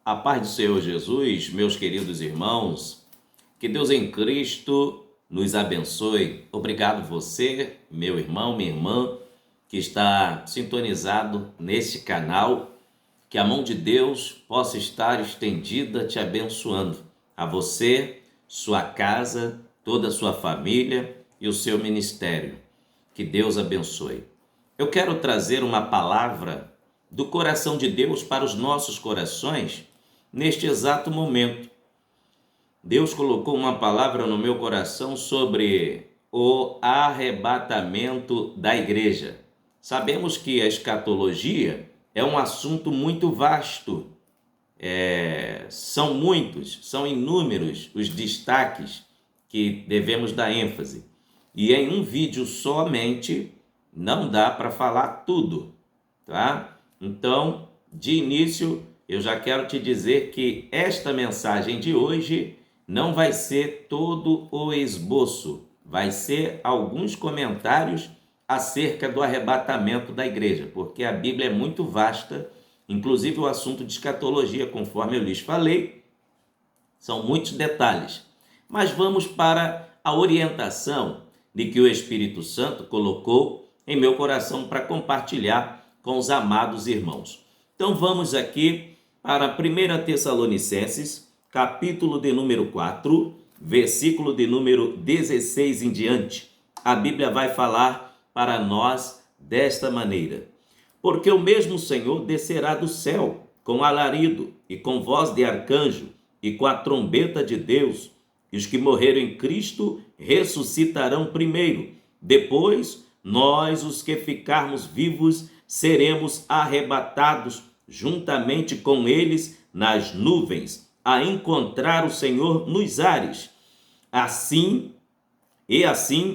A paz do Senhor Jesus, meus queridos irmãos, que Deus em Cristo nos abençoe. Obrigado você, meu irmão, minha irmã, que está sintonizado nesse canal, que a mão de Deus possa estar estendida te abençoando, a você, sua casa, toda a sua família e o seu ministério. Que Deus abençoe. Eu quero trazer uma palavra do coração de Deus para os nossos corações neste exato momento. Deus colocou uma palavra no meu coração sobre o arrebatamento da igreja. Sabemos que a escatologia é um assunto muito vasto. São inúmeros os destaques que devemos dar ênfase. E em um vídeo somente não dá para falar tudo, tá? Então, de início, eu já quero te dizer que esta mensagem de hoje não vai ser todo o esboço, vai ser alguns comentários acerca do arrebatamento da igreja, porque a Bíblia é muito vasta, inclusive o assunto de escatologia, conforme eu lhes falei, são muitos detalhes. Mas vamos para a orientação de que o Espírito Santo colocou em meu coração para compartilhar com os amados irmãos. Então vamos aqui para 1 Tessalonicenses, capítulo de número 4, versículo de número 16 em diante. A Bíblia vai falar para nós desta maneira: porque o mesmo Senhor descerá do céu com alarido e com voz de arcanjo e com a trombeta de Deus, e os que morreram em Cristo ressuscitarão primeiro. Depois, nós, os que ficarmos vivos, seremos arrebatados juntamente com eles nas nuvens, a encontrar o Senhor nos ares. Assim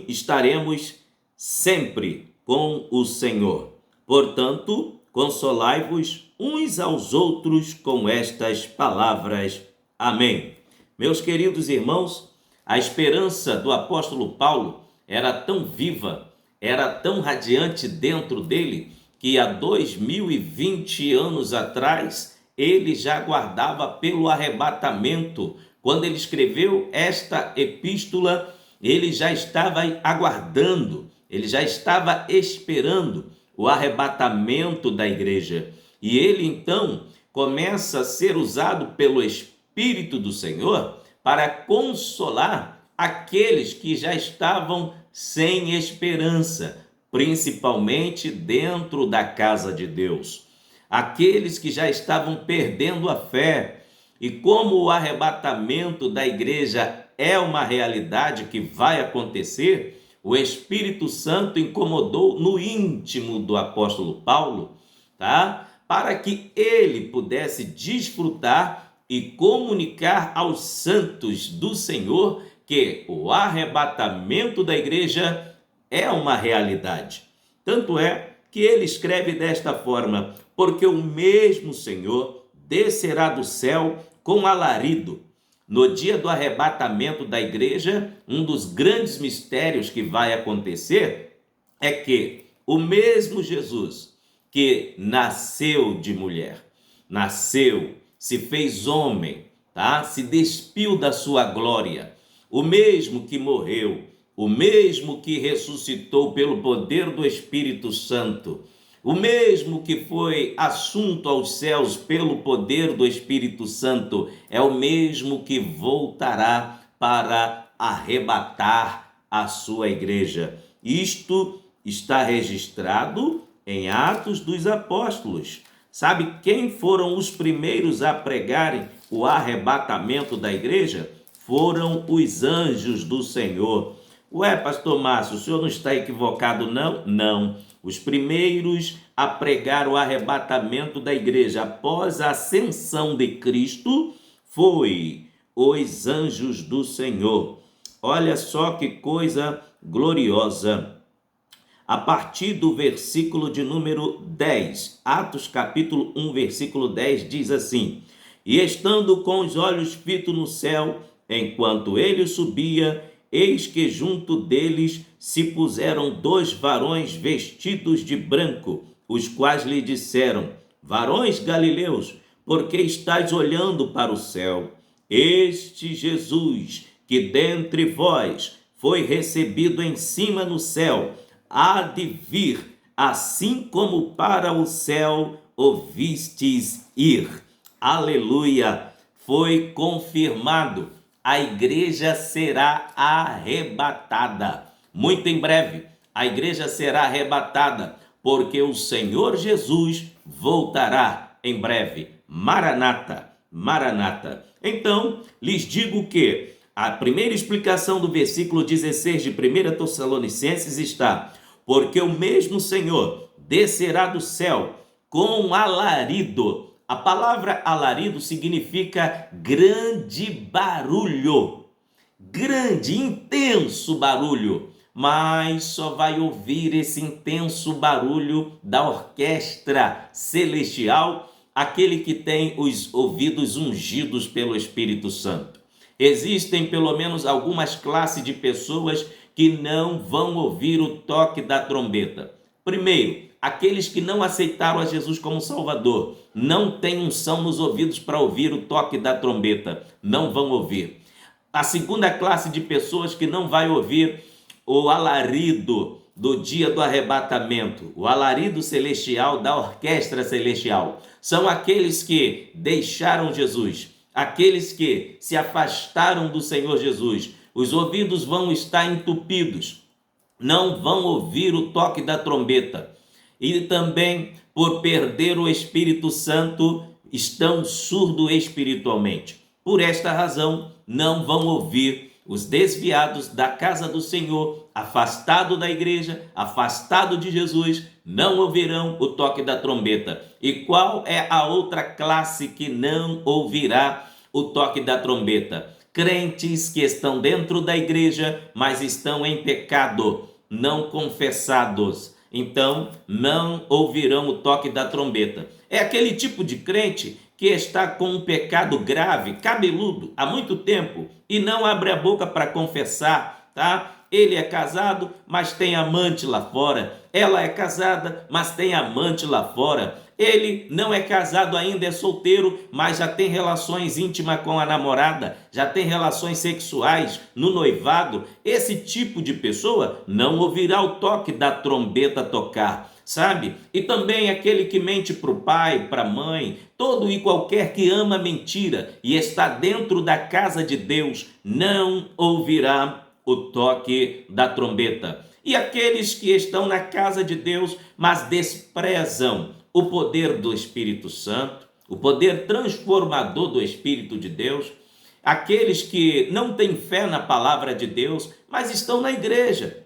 estaremos sempre com o Senhor. Portanto, consolai-vos uns aos outros com estas palavras. Amém. Meus queridos irmãos, a esperança do apóstolo Paulo era tão viva, era tão radiante dentro dele, que há 2020 anos atrás ele já aguardava pelo arrebatamento. Quando ele escreveu esta epístola, ele já estava aguardando, ele já estava esperando o arrebatamento da igreja. E ele então começa a ser usado pelo Espírito do Senhor para consolar aqueles que já estavam sem esperança, principalmente dentro da casa de Deus. Aqueles que já estavam perdendo a fé. E como o arrebatamento da igreja é uma realidade que vai acontecer, o Espírito Santo incomodou no íntimo do apóstolo Paulo, tá? Para que ele pudesse desfrutar e comunicar aos santos do Senhor que o arrebatamento da igreja é uma realidade. Tanto é que ele escreve desta forma: porque o mesmo Senhor descerá do céu com alarido. No dia do arrebatamento da igreja, um dos grandes mistérios que vai acontecer é que o mesmo Jesus que nasceu de mulher, se fez homem, tá? Se despiu da sua glória, o mesmo que morreu, o mesmo que ressuscitou pelo poder do Espírito Santo, o mesmo que foi assunto aos céus pelo poder do Espírito Santo, é o mesmo que voltará para arrebatar a sua igreja. Isto está registrado em Atos dos Apóstolos. Sabe quem foram os primeiros a pregarem o arrebatamento da igreja? Foram os anjos do Senhor. Ué, pastor Márcio, o senhor não está equivocado, não? Não. Os primeiros a pregar o arrebatamento da igreja após a ascensão de Cristo foi os anjos do Senhor. Olha só que coisa gloriosa. A partir do versículo de número 10, Atos capítulo 1, versículo 10, diz assim: e estando com os olhos fitos no céu, enquanto ele subia, eis que junto deles se puseram 2 varões vestidos de branco, os quais lhe disseram: varões galileus, porque estás olhando para o céu. Este Jesus, que dentre vós foi recebido em cima no céu, há de vir, assim como para o céu o vistes ir. Aleluia! Foi confirmado. A igreja será arrebatada. Muito em breve, a igreja será arrebatada, porque o Senhor Jesus voltará em breve. Maranata, Maranata. Então, lhes digo que a primeira explicação do versículo 16 de 1 Tessalonicenses está: porque o mesmo Senhor descerá do céu com alarido. A palavra alarido significa grande barulho, grande, intenso barulho, mas só vai ouvir esse intenso barulho da orquestra celestial aquele que tem os ouvidos ungidos pelo Espírito Santo. Existem pelo menos algumas classes de pessoas que não vão ouvir o toque da trombeta. Primeiro, aqueles que não aceitaram a Jesus como Salvador, não têm unção nos ouvidos para ouvir o toque da trombeta, não vão ouvir. A segunda classe de pessoas que não vai ouvir o alarido do dia do arrebatamento, o alarido celestial da orquestra celestial, são aqueles que deixaram Jesus, aqueles que se afastaram do Senhor Jesus. Os ouvidos vão estar entupidos, não vão ouvir o toque da trombeta. E também, por perder o Espírito Santo, estão surdos espiritualmente. Por esta razão, não vão ouvir. Os desviados da casa do Senhor, afastados da igreja, afastados de Jesus, não ouvirão o toque da trombeta. E qual é a outra classe que não ouvirá o toque da trombeta? Crentes que estão dentro da igreja, mas estão em pecado, não confessados. Então, não ouvirão o toque da trombeta. É aquele tipo de crente que está com um pecado grave, cabeludo, há muito tempo, e não abre a boca para confessar, tá? Ele é casado, mas tem amante lá fora. Ela é casada, mas tem amante lá fora. Ele não é casado ainda, é solteiro, mas já tem relações íntimas com a namorada, já tem relações sexuais no noivado. Esse tipo de pessoa não ouvirá o toque da trombeta tocar, sabe? E também aquele que mente para o pai, para a mãe, todo e qualquer que ama mentira e está dentro da casa de Deus, não ouvirá o toque da trombeta. E aqueles que estão na casa de Deus, mas desprezam o poder do Espírito Santo, o poder transformador do Espírito de Deus, aqueles que não têm fé na palavra de Deus, mas estão na igreja,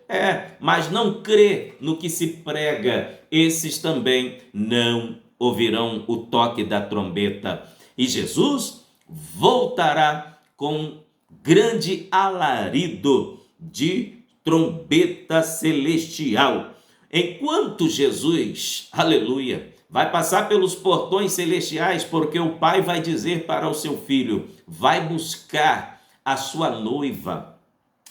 mas não crê no que se prega, esses também não ouvirão o toque da trombeta. E Jesus voltará com grande alarido de trombeta celestial. Enquanto Jesus, aleluia, vai passar pelos portões celestiais, porque o Pai vai dizer para o seu filho: vai buscar a sua noiva,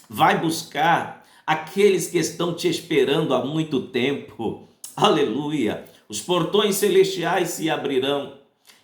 vai buscar aqueles que estão te esperando há muito tempo. Aleluia! Os portões celestiais se abrirão.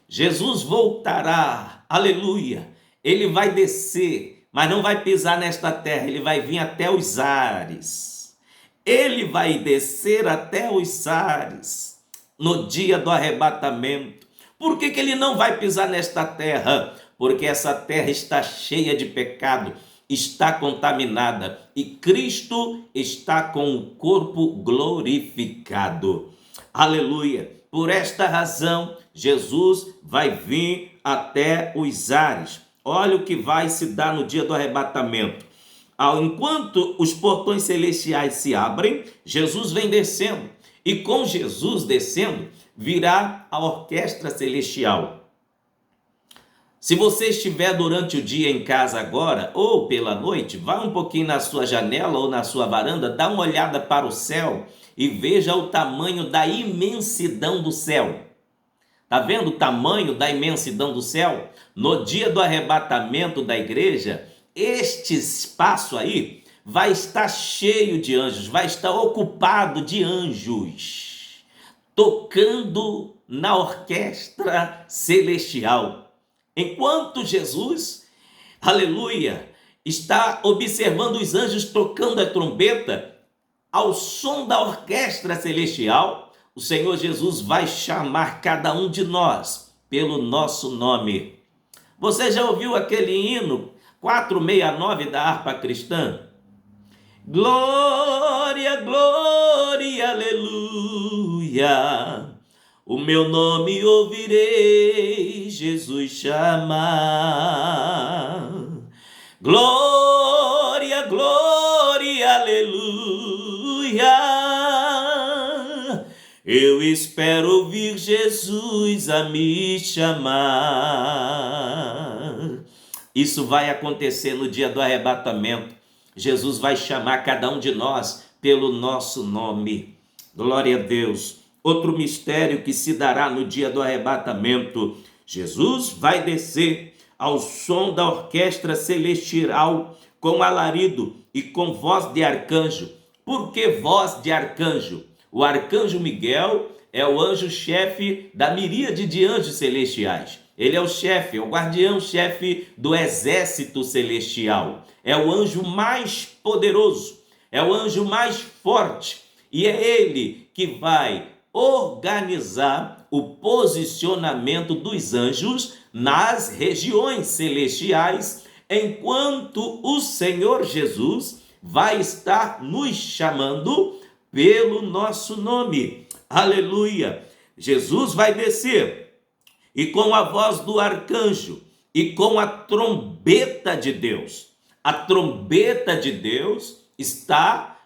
Jesus voltará. Aleluia! Ele vai descer, mas não vai pisar nesta terra, ele vai vir até os ares. Ele vai descer até os ares no dia do arrebatamento. Por que ele não vai pisar nesta terra? Porque essa terra está cheia de pecado, está contaminada e Cristo está com o corpo glorificado. Aleluia! Por esta razão, Jesus vai vir até os ares. Olha o que vai se dar no dia do arrebatamento. Enquanto os portões celestiais se abrem, Jesus vem descendo. E com Jesus descendo, virá a orquestra celestial. Se você estiver durante o dia em casa agora, ou pela noite, vá um pouquinho na sua janela ou na sua varanda, dá uma olhada para o céu e veja o tamanho da imensidão do céu. Está vendo o tamanho da imensidão do céu? No dia do arrebatamento da igreja, este espaço aí vai estar cheio de anjos, vai estar ocupado de anjos. tocando na orquestra celestial. Enquanto Jesus, aleluia, está observando os anjos tocando a trombeta, ao som da orquestra celestial, o Senhor Jesus vai chamar cada um de nós pelo nosso nome. Você já ouviu aquele hino 469 da harpa cristã? Glória, glória, aleluia. O meu nome ouvirei Jesus chamar. Glória, glória, aleluia. Eu espero ouvir Jesus a me chamar. Isso vai acontecer no dia do arrebatamento. Jesus vai chamar cada um de nós pelo nosso nome. Glória a Deus. Outro mistério que se dará no dia do arrebatamento. Jesus vai descer ao som da orquestra celestial com alarido e com voz de arcanjo. Por que voz de arcanjo? O arcanjo Miguel é o anjo-chefe da miríade de anjos celestiais. Ele é o chefe, é o guardião-chefe do exército celestial. É o anjo mais poderoso, é o anjo mais forte. E é ele que vai organizar o posicionamento dos anjos nas regiões celestiais, enquanto o Senhor Jesus vai estar nos chamando pelo nosso nome. Aleluia! Jesus vai descer e com a voz do arcanjo e com a trombeta de Deus. A trombeta de Deus está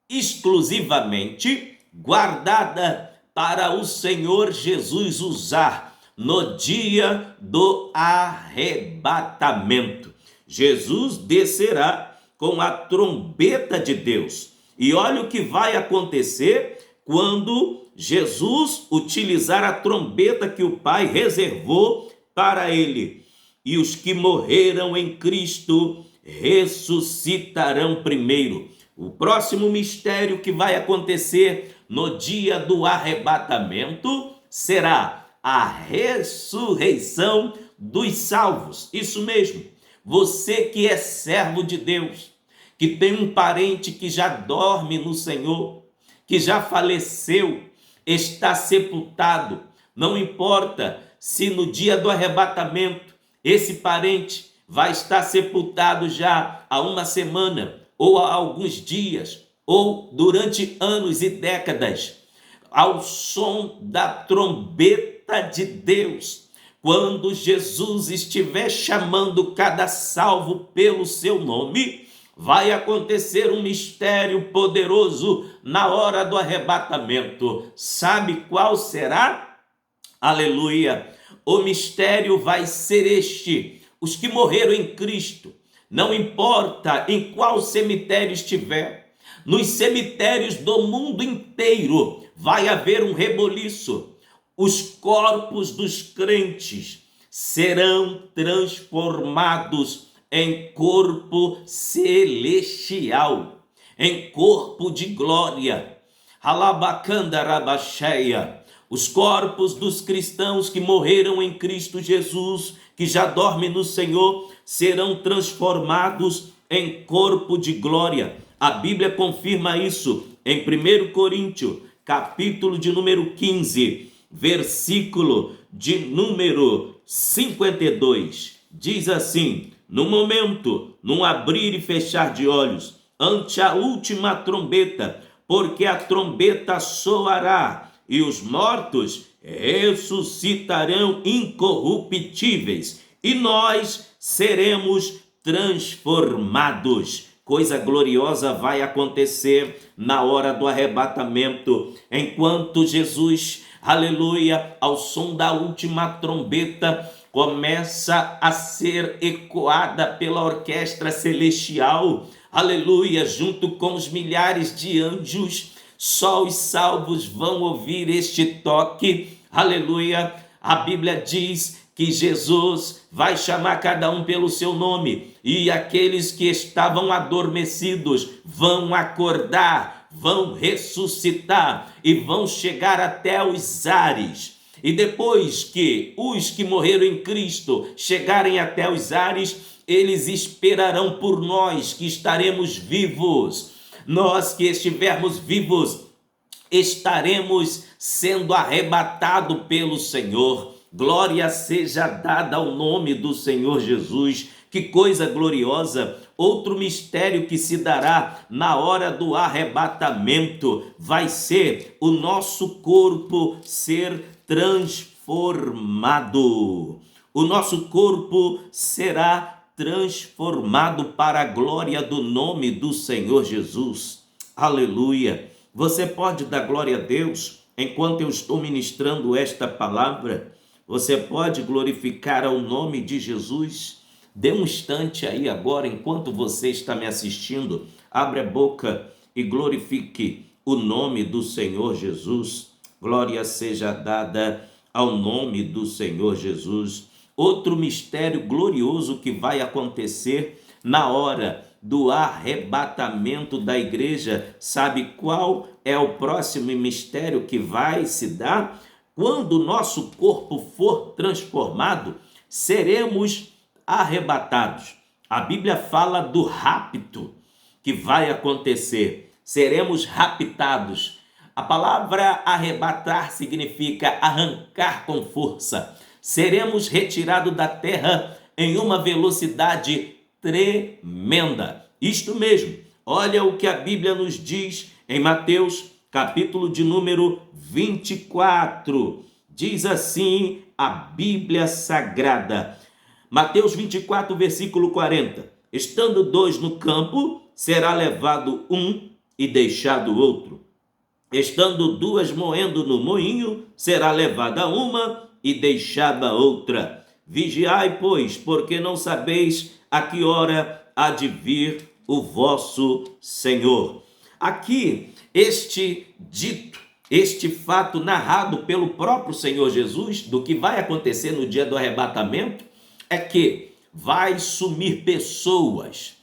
exclusivamente guardada para o Senhor Jesus usar no dia do arrebatamento. Jesus descerá com a trombeta de Deus. E olha o que vai acontecer quando Jesus utilizar a trombeta que o Pai reservou para ele. E os que morreram em Cristo ressuscitarão primeiro. O próximo mistério que vai acontecer no dia do arrebatamento será a ressurreição dos salvos. Isso mesmo. Você que é servo de Deus, que tem um parente que já dorme no Senhor, que já faleceu, está sepultado, não importa se no dia do arrebatamento esse parente vai estar sepultado já há uma semana, ou há alguns dias, ou durante anos e décadas, ao som da trombeta de Deus, quando Jesus estiver chamando cada salvo pelo seu nome, vai acontecer um mistério poderoso na hora do arrebatamento. Sabe qual será? Aleluia! O mistério vai ser este: os que morreram em Cristo, não importa em qual cemitério estiver, nos cemitérios do mundo inteiro vai haver um reboliço. Os corpos dos crentes serão transformados em corpo celestial, em corpo de glória. Alabacanda rabacheia. Os corpos dos cristãos que morreram em Cristo Jesus, que já dormem no Senhor, serão transformados em corpo de glória. A Bíblia confirma isso em 1 Coríntios, capítulo de número 15, versículo de número 52. Diz assim: no momento, num abrir e fechar de olhos, ante a última trombeta, porque a trombeta soará, e os mortos ressuscitarão incorruptíveis, e nós seremos transformados. Coisa gloriosa vai acontecer na hora do arrebatamento, enquanto Jesus, aleluia, ao som da última trombeta, começa a ser ecoada pela orquestra celestial, aleluia, junto com os milhares de anjos. Só os salvos vão ouvir este toque, aleluia. A Bíblia diz que Jesus vai chamar cada um pelo seu nome, e aqueles que estavam adormecidos vão acordar vão ressuscitar e vão chegar até os ares. E depois que os que morreram em Cristo chegarem até os ares, eles esperarão por nós que estaremos vivos. Nós que estivermos vivos, estaremos sendo arrebatados pelo Senhor. Glória seja dada ao nome do Senhor Jesus. Que coisa gloriosa! Outro mistério que se dará na hora do arrebatamento vai ser o nosso corpo ser transformado. O nosso corpo será transformado para a glória do nome do Senhor Jesus. Aleluia! Você pode dar glória a Deus enquanto eu estou ministrando esta palavra? Você pode glorificar ao nome de Jesus? Dê um instante aí agora, enquanto você está me assistindo, abre a boca e glorifique o nome do Senhor Jesus. Glória seja dada ao nome do Senhor Jesus. Outro mistério glorioso que vai acontecer na hora do arrebatamento da igreja. Sabe qual é o próximo mistério que vai se dar? Quando o nosso corpo for transformado, seremos arrebatados. A Bíblia fala do rapto que vai acontecer. Seremos raptados. A palavra arrebatar significa arrancar com força. Seremos retirados da terra em uma velocidade tremenda. Isto mesmo. Olha o que a Bíblia nos diz em Mateus, capítulo de número 24. Diz assim a Bíblia Sagrada. Mateus 24, versículo 40. Estando dois no campo, será levado um e deixado outro. Estando duas moendo no moinho, será levada uma e deixada outra. Vigiai, pois, porque não sabeis a que hora há de vir o vosso Senhor. Aqui, este fato narrado pelo próprio Senhor Jesus, do que vai acontecer no dia do arrebatamento, é que vai sumir pessoas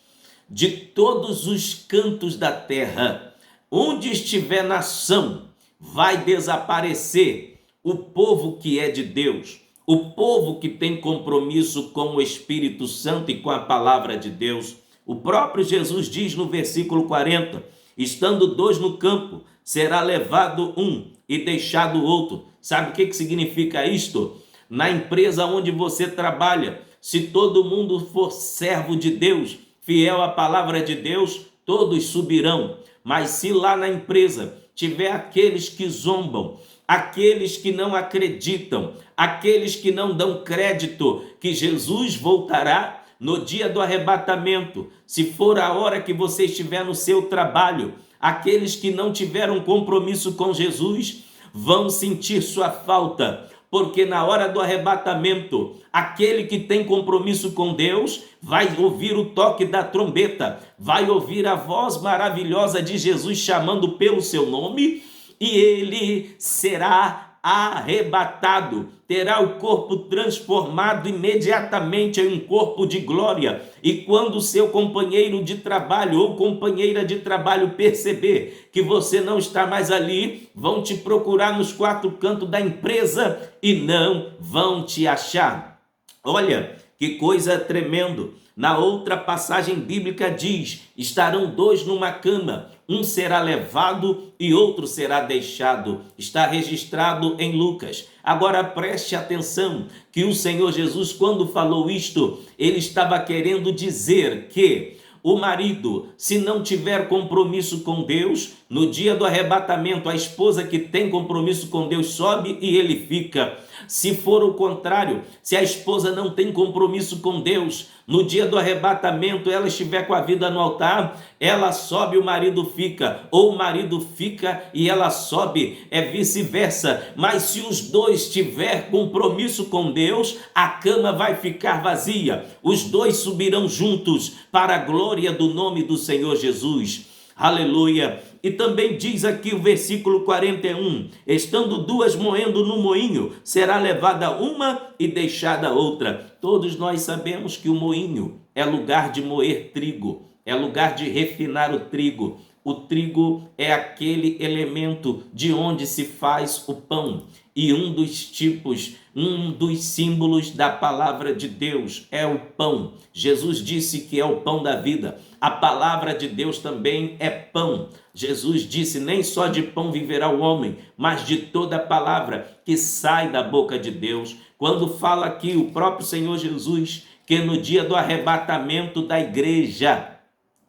de todos os cantos da terra. Onde estiver nação, vai desaparecer o povo que é de Deus, o povo que tem compromisso com o Espírito Santo e com a palavra de Deus. O próprio Jesus diz no versículo 40, estando dois no campo, será levado um e deixado o outro. Sabe o que significa isto? Na empresa onde você trabalha, se todo mundo for servo de Deus, fiel à palavra de Deus, todos subirão. Mas se lá na empresa tiver aqueles que zombam, aqueles que não acreditam, aqueles que não dão crédito que Jesus voltará no dia do arrebatamento, se for a hora que você estiver no seu trabalho, aqueles que não tiveram compromisso com Jesus vão sentir sua falta, porque na hora do arrebatamento, aquele que tem compromisso com Deus vai ouvir o toque da trombeta, vai ouvir a voz maravilhosa de Jesus chamando pelo seu nome e ele será arrebatado, terá o corpo transformado imediatamente em um corpo de glória. E quando o seu companheiro de trabalho ou companheira de trabalho perceber que você não está mais ali, vão te procurar nos quatro cantos da empresa e não vão te achar. Olha, que coisa tremenda. Na outra passagem bíblica diz, estarão dois numa cama, um será levado e outro será deixado. Está registrado em Lucas. Agora preste atenção que o Senhor Jesus, quando falou isto, ele estava querendo dizer que o marido, se não tiver compromisso com Deus, no dia do arrebatamento, a esposa que tem compromisso com Deus sobe e ele fica. Se for o contrário, se a esposa não tem compromisso com Deus, no dia do arrebatamento, ela estiver com a vida no altar, ela sobe e o marido fica, ou o marido fica e ela sobe, é vice-versa. Mas se os dois tiver compromisso com Deus, a cama vai ficar vazia, os dois subirão juntos para a glória do nome do Senhor Jesus. Aleluia! E também diz aqui o versículo 41, estando duas moendo no moinho, será levada uma e deixada outra. Todos nós sabemos que o moinho é lugar de moer trigo, é lugar de refinar o trigo. o trigo é aquele elemento de onde se faz o pão. E um dos símbolos da palavra de Deus é o pão. Jesus disse que é o pão da vida. A palavra de Deus também é pão. Jesus disse: nem só de pão viverá o homem, mas de toda palavra que sai da boca de Deus. Quando fala aqui o próprio Senhor Jesus, que no dia do arrebatamento da igreja,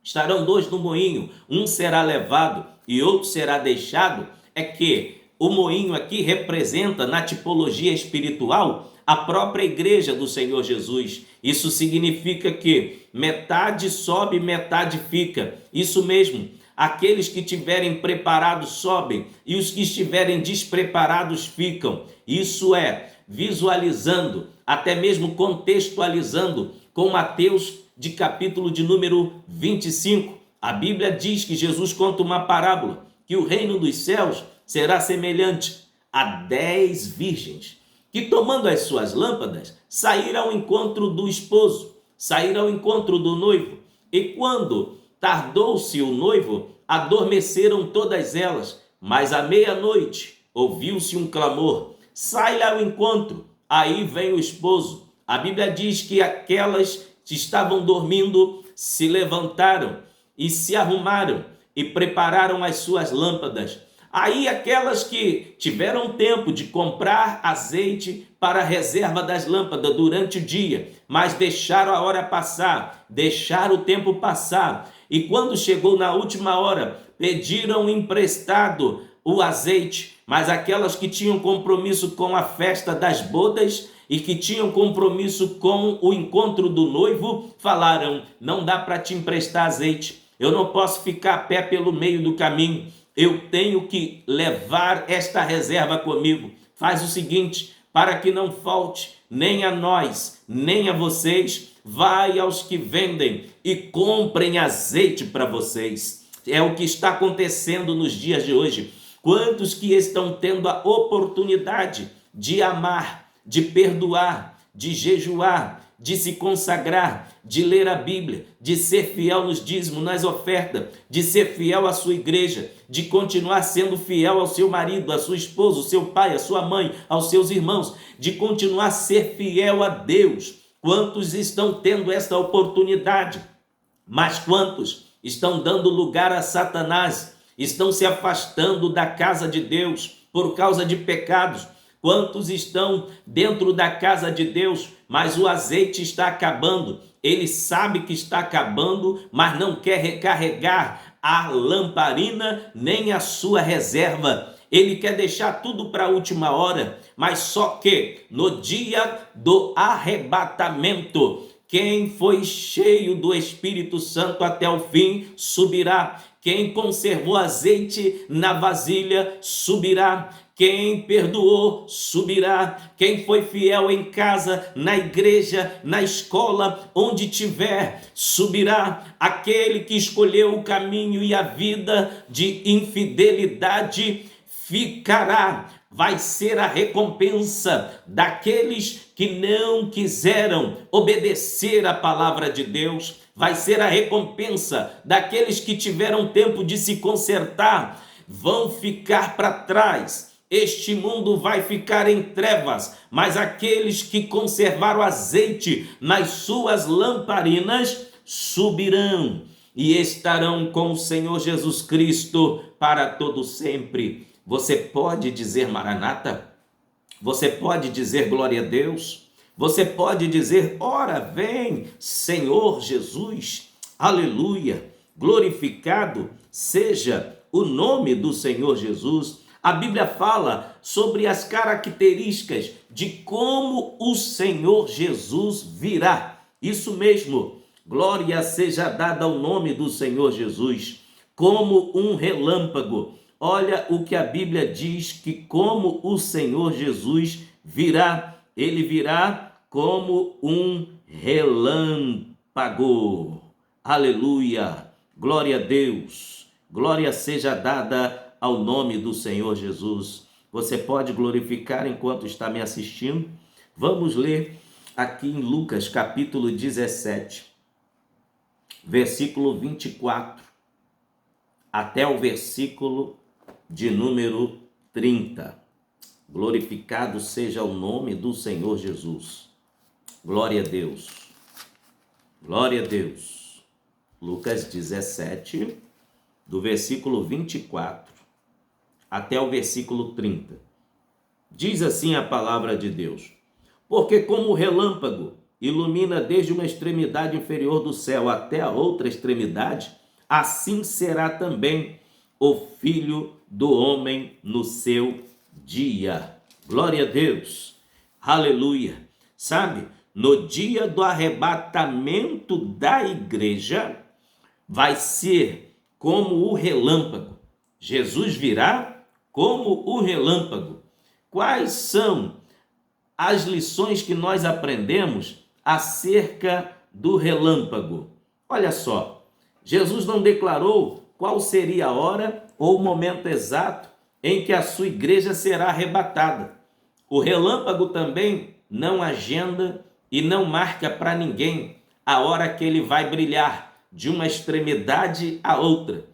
estarão dois no moinho, um será levado e outro será deixado, é que o moinho aqui representa, na tipologia espiritual, a própria igreja do Senhor Jesus. Isso significa que metade sobe, metade fica. Isso mesmo, aqueles que estiverem preparados sobem e os que estiverem despreparados ficam. Isso é, visualizando, até mesmo contextualizando com Mateus de capítulo de número 25. A Bíblia diz que Jesus conta uma parábola, que o reino dos céus será semelhante a 10 virgens, que tomando as suas lâmpadas, saíram ao encontro do esposo, saíram ao encontro do noivo. E quando tardou-se o noivo, adormeceram todas elas. Mas à meia-noite ouviu-se um clamor: sai-lhe ao encontro, aí vem o esposo. A Bíblia diz que aquelas que estavam dormindo se levantaram e se arrumaram e prepararam as suas lâmpadas. Aí aquelas que tiveram tempo de comprar azeite para a reserva das lâmpadas durante o dia, mas deixaram a hora passar, deixaram o tempo passar, e quando chegou na última hora, pediram emprestado o azeite, mas aquelas que tinham compromisso com a festa das bodas e que tinham compromisso com o encontro do noivo, falaram: não dá para te emprestar azeite, eu não posso ficar a pé pelo meio do caminho, eu tenho que levar esta reserva comigo. Faz o seguinte, para que não falte nem a nós, nem a vocês, vai aos que vendem e comprem azeite para vocês. É o que está acontecendo nos dias de hoje. Quantos que estão tendo a oportunidade de amar, de perdoar, de jejuar, de se consagrar, de ler a Bíblia, de ser fiel nos dízimos, nas ofertas, de ser fiel à sua igreja, de continuar sendo fiel ao seu marido, à sua esposa, ao seu pai, à sua mãe, aos seus irmãos, de continuar a ser fiel a Deus. Quantos estão tendo esta oportunidade? Mas quantos estão dando lugar a Satanás? Estão se afastando da casa de Deus por causa de pecados? Quantos estão dentro da casa de Deus, mas o azeite está acabando? Ele sabe que está acabando, mas não quer recarregar a lamparina nem a sua reserva. Ele quer deixar tudo para a última hora, mas só que no dia do arrebatamento, quem foi cheio do Espírito Santo até o fim subirá. Quem conservou azeite na vasilha subirá. Quem perdoou subirá. Quem foi fiel em casa, na igreja, na escola, onde tiver, subirá. Aquele que escolheu o caminho e a vida de infidelidade ficará. Vai ser a recompensa daqueles que não quiseram obedecer a palavra de Deus. Vai ser a recompensa daqueles que tiveram tempo de se consertar. Vão ficar para trás. Este mundo vai ficar em trevas, mas aqueles que conservaram azeite nas suas lamparinas subirão e estarão com o Senhor Jesus Cristo para todo sempre. Você pode dizer Maranata? Você pode dizer glória a Deus? Você pode dizer, ora vem, Senhor Jesus, aleluia, glorificado seja o nome do Senhor Jesus. A Bíblia fala sobre as características de como o Senhor Jesus virá. Isso mesmo, glória seja dada ao nome do Senhor Jesus, como um relâmpago. Olha o que a Bíblia diz, que como o Senhor Jesus virá, ele virá como um relâmpago. Aleluia, glória a Deus, glória seja dada ao nome do Senhor Jesus. Você pode glorificar enquanto está me assistindo? Vamos ler aqui em Lucas capítulo 17, versículo 24. até o versículo de número 30. Glorificado seja o nome do Senhor Jesus. Glória a Deus. Glória a Deus. Lucas 17, do versículo 24 até o versículo 30. Diz assim a palavra de Deus: porque como o relâmpago ilumina desde uma extremidade inferior do céu até a outra extremidade, assim será também o Filho do Homem no seu dia. Glória a Deus. Aleluia. Sabe, no dia do arrebatamento da igreja, vai ser como o relâmpago. Jesus virá como o relâmpago. Quais são as lições que nós aprendemos acerca do relâmpago? Olha só, Jesus não declarou qual seria a hora ou o momento exato em que a sua igreja será arrebatada. O relâmpago também não agenda e não marca para ninguém a hora que ele vai brilhar de uma extremidade à outra.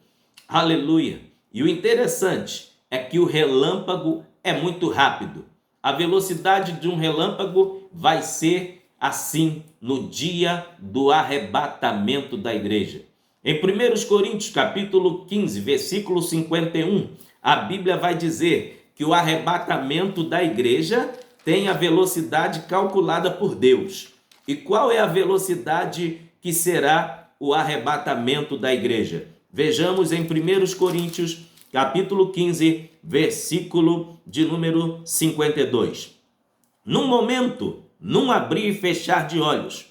Aleluia! E o interessante é que o relâmpago é muito rápido. A velocidade de um relâmpago vai ser assim no dia do arrebatamento da igreja. Em 1 Coríntios capítulo 15, versículo 51, a Bíblia vai dizer que o arrebatamento da igreja tem a velocidade calculada por Deus. E qual é a velocidade que será o arrebatamento da igreja? Vejamos em 1 Coríntios capítulo 15, versículo de número 52. Num momento, num abrir e fechar de olhos,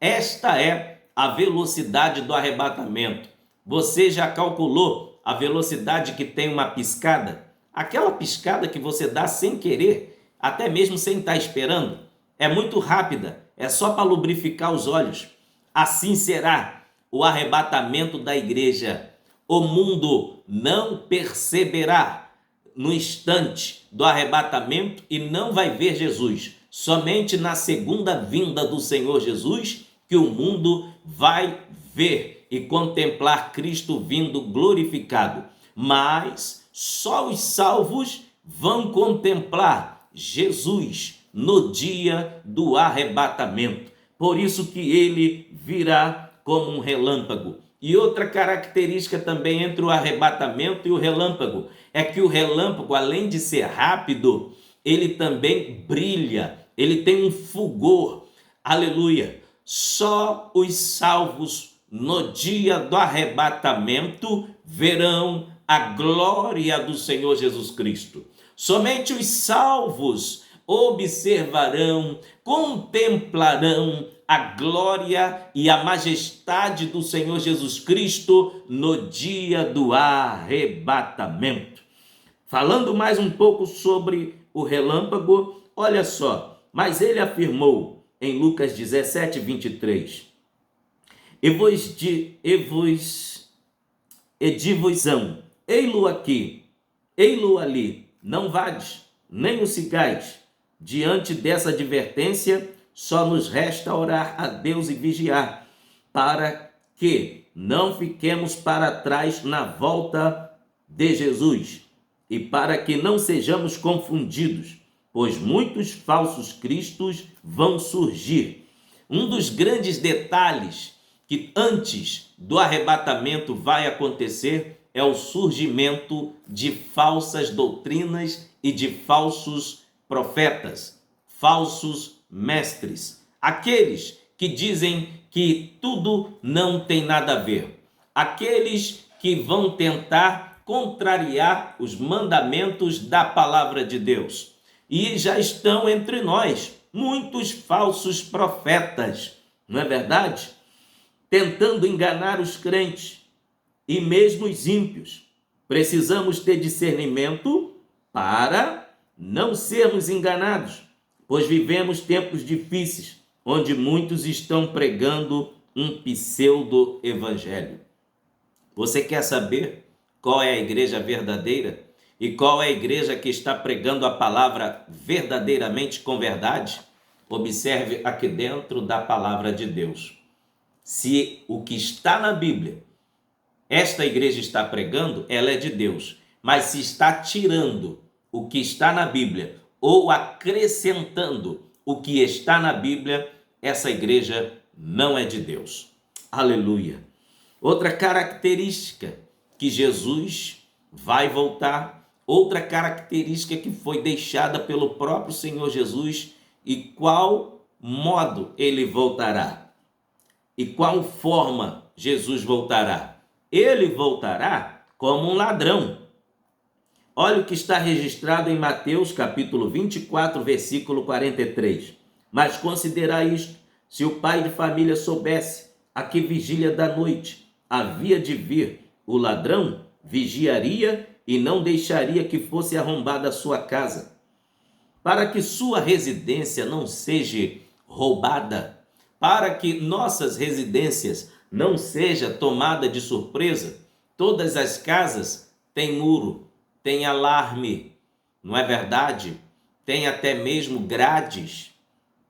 esta é a velocidade do arrebatamento. Você já calculou a velocidade que tem uma piscada? Aquela piscada que você dá sem querer, até mesmo sem estar esperando. É muito rápida, é só para lubrificar os olhos. Assim será o arrebatamento da igreja. O mundo não perceberá no instante do arrebatamento e não vai ver Jesus. Somente na segunda vinda do Senhor Jesus que o mundo vai ver e contemplar Cristo vindo glorificado. Mas só os salvos vão contemplar Jesus no dia do arrebatamento. Por isso que ele virá como um relâmpago. E outra característica também entre o arrebatamento e o relâmpago é que o relâmpago, além de ser rápido, ele também brilha, ele tem um fulgor. Aleluia! Só os salvos no dia do arrebatamento verão a glória do Senhor Jesus Cristo. Somente os salvos observarão, contemplarão a glória e a majestade do Senhor Jesus Cristo no dia do arrebatamento. Falando mais um pouco sobre o relâmpago, olha só, mas ele afirmou em Lucas 17, 23, Edivosão, ei-lo aqui, ei-lo ali, não vades, nem o sigais. Diante dessa advertência, só nos resta orar a Deus e vigiar, para que não fiquemos para trás na volta de Jesus e para que não sejamos confundidos, pois muitos falsos cristos vão surgir. Um dos grandes detalhes que antes do arrebatamento vai acontecer é o surgimento de falsas doutrinas e de falsos profetas, falsos mestres, aqueles que dizem que tudo não tem nada a ver, aqueles que vão tentar contrariar os mandamentos da palavra de Deus. E já estão entre nós muitos falsos profetas, não é verdade? Tentando enganar os crentes e mesmo os ímpios. Precisamos ter discernimento para não sermos enganados, pois vivemos tempos difíceis, onde muitos estão pregando um pseudo-evangelho. Você quer saber qual é a igreja verdadeira? E qual é a igreja que está pregando a palavra verdadeiramente com verdade? Observe aqui dentro da palavra de Deus. Se o que está na Bíblia esta igreja está pregando, ela é de Deus. Mas se está tirando o que está na Bíblia ou acrescentando o que está na Bíblia, essa igreja não é de Deus. Aleluia. Outra característica que Jesus vai voltar, outra característica que foi deixada pelo próprio Senhor Jesus, e qual modo ele voltará? E qual forma Jesus voltará? Ele voltará como um ladrão. Olha o que está registrado em Mateus capítulo 24, versículo 43. Mas considerai isto, se o pai de família soubesse a que vigília da noite havia de vir o ladrão, vigiaria e não deixaria que fosse arrombada a sua casa, para que sua residência não seja roubada, para que nossas residências não seja tomada de surpresa. Todas as casas têm muro, têm alarme, não é verdade? Tem até mesmo grades,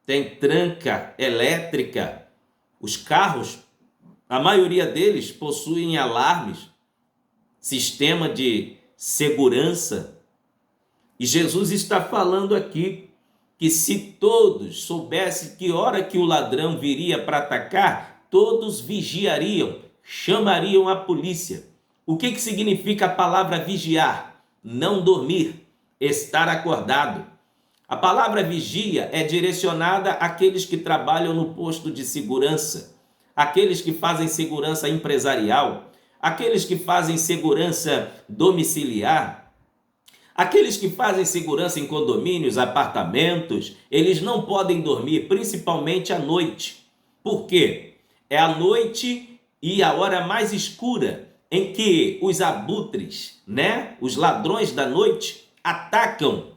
tem tranca elétrica. Os carros, a maioria deles possuem alarmes, sistema de segurança. E Jesus está falando aqui que se todos soubessem que hora que o ladrão viria para atacar, todos vigiariam, chamariam a polícia. O que significa a palavra vigiar? Não dormir, estar acordado. A palavra vigia é direcionada àqueles que trabalham no posto de segurança, aqueles que fazem segurança empresarial, aqueles que fazem segurança domiciliar, aqueles que fazem segurança em condomínios, apartamentos. Eles não podem dormir, principalmente à noite. Por quê? É a noite e a hora mais escura em que os abutres, os ladrões da noite, atacam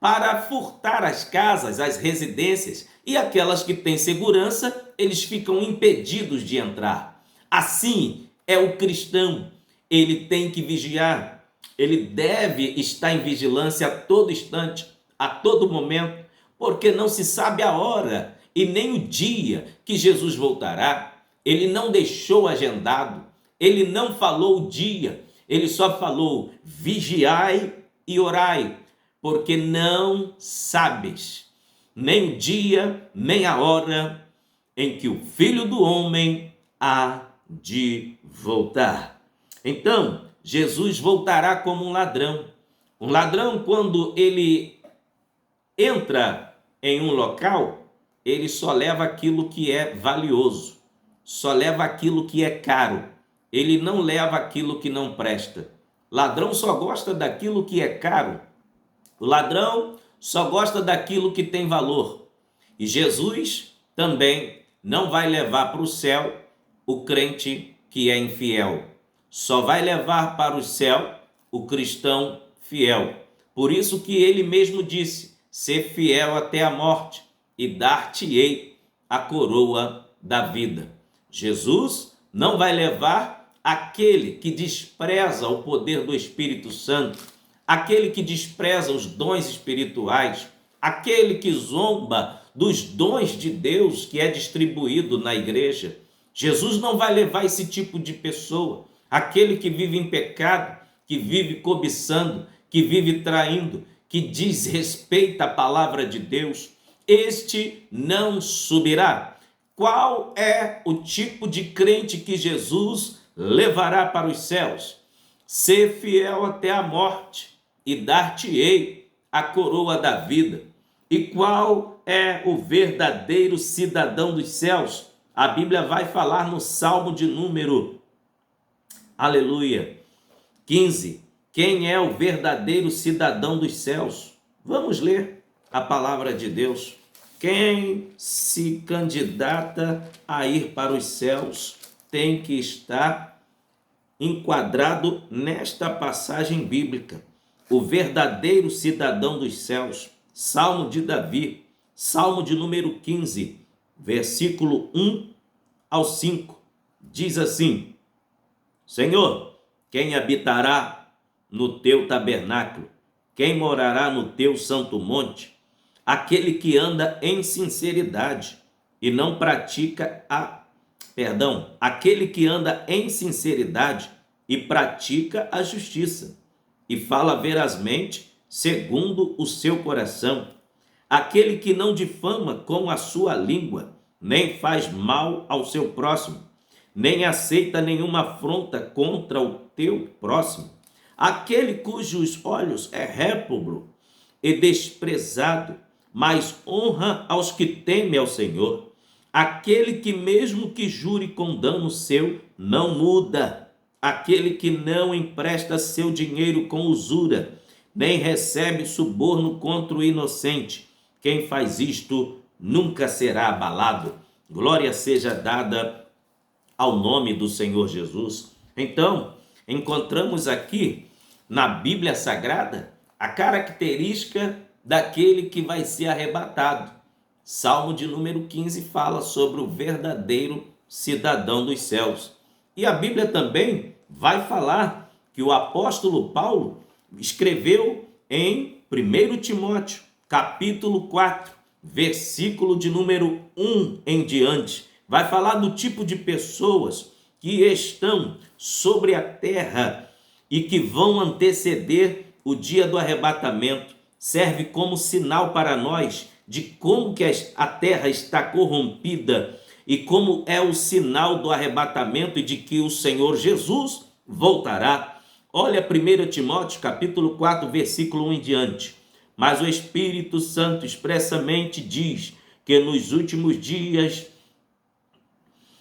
para furtar as casas, as residências, e aquelas que têm segurança, eles ficam impedidos de entrar. Assim é o cristão, ele tem que vigiar, ele deve estar em vigilância a todo instante, a todo momento, porque não se sabe a hora e nem o dia que Jesus voltará. Ele não deixou agendado, ele não falou o dia, ele só falou: vigiai e orai, porque não sabes nem o dia, nem a hora em que o Filho do Homem há de voltar. Então, Jesus voltará como um ladrão. Um ladrão, quando ele entra em um local, ele só leva aquilo que é valioso, só leva aquilo que é caro. Ele não leva aquilo que não presta. Ladrão só gosta daquilo que é caro. O ladrão só gosta daquilo que tem valor. E Jesus também não vai levar para o céu o crente que é infiel. Só vai levar para o céu o cristão fiel. Por isso que ele mesmo disse: ser fiel até a morte, e dar-te-ei a coroa da vida. Jesus não vai levar aquele que despreza o poder do Espírito Santo, aquele que despreza os dons espirituais, aquele que zomba dos dons de Deus que é distribuído na igreja. Jesus não vai levar esse tipo de pessoa, aquele que vive em pecado, que vive cobiçando, que vive traindo, que desrespeita a palavra de Deus. Este não subirá. Qual é o tipo de crente que Jesus levará para os céus? Ser fiel até a morte, e dar-te-ei a coroa da vida. E qual é o verdadeiro cidadão dos céus? A Bíblia vai falar no Salmo de número, aleluia, 15. Quem é o verdadeiro cidadão dos céus? Vamos ler a palavra de Deus. Quem se candidata a ir para os céus tem que estar enquadrado nesta passagem bíblica. O verdadeiro cidadão dos céus, Salmo de Davi, Salmo de número 15, versículo 1 ao 5, diz assim: Senhor, quem habitará no teu tabernáculo? Quem morará no teu santo monte? Aquele que anda em sinceridade e não pratica aquele que anda em sinceridade e pratica a justiça, e fala verazmente segundo o seu coração. Aquele que não difama com a sua língua, nem faz mal ao seu próximo, nem aceita nenhuma afronta contra o teu próximo. Aquele cujos olhos é réprobo e desprezado, mas honra aos que temem ao Senhor. Aquele que mesmo que jure com dano seu, não muda. Aquele que não empresta seu dinheiro com usura, nem recebe suborno contra o inocente. Quem faz isto nunca será abalado. Glória seja dada ao nome do Senhor Jesus. Então, encontramos aqui na Bíblia Sagrada a característica daquele que vai ser arrebatado. Salmo de número 15 fala sobre o verdadeiro cidadão dos céus. E a Bíblia também vai falar que o apóstolo Paulo escreveu em 1 Timóteo, capítulo 4, versículo de número 1 em diante. Vai falar do tipo de pessoas que estão sobre a terra e que vão anteceder o dia do arrebatamento. Serve como sinal para nós de como que a terra está corrompida e como é o sinal do arrebatamento e de que o Senhor Jesus voltará. Olha 1 Timóteo, capítulo 4, versículo 1 em diante. Mas o Espírito Santo expressamente diz que nos últimos dias,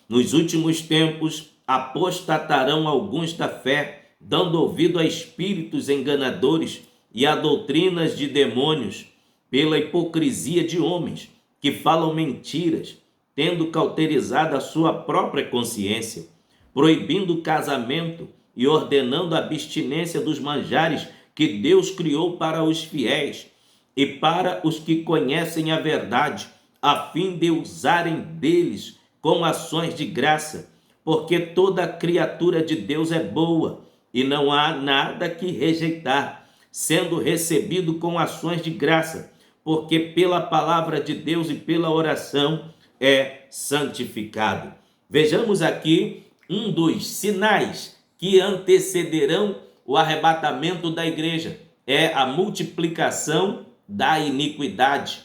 nos últimos tempos, apostatarão alguns da fé, dando ouvido a espíritos enganadores e a doutrinas de demônios, pela hipocrisia de homens que falam mentiras, tendo cauterizado a sua própria consciência, proibindo o casamento e ordenando a abstinência dos manjares que Deus criou para os fiéis e para os que conhecem a verdade, a fim de usarem deles com ações de graça, porque toda criatura de Deus é boa e não há nada que rejeitar, sendo recebido com ações de graça, porque pela palavra de Deus e pela oração é santificado. Vejamos aqui um dos sinais que antecederão o arrebatamento da igreja, é a multiplicação da iniquidade.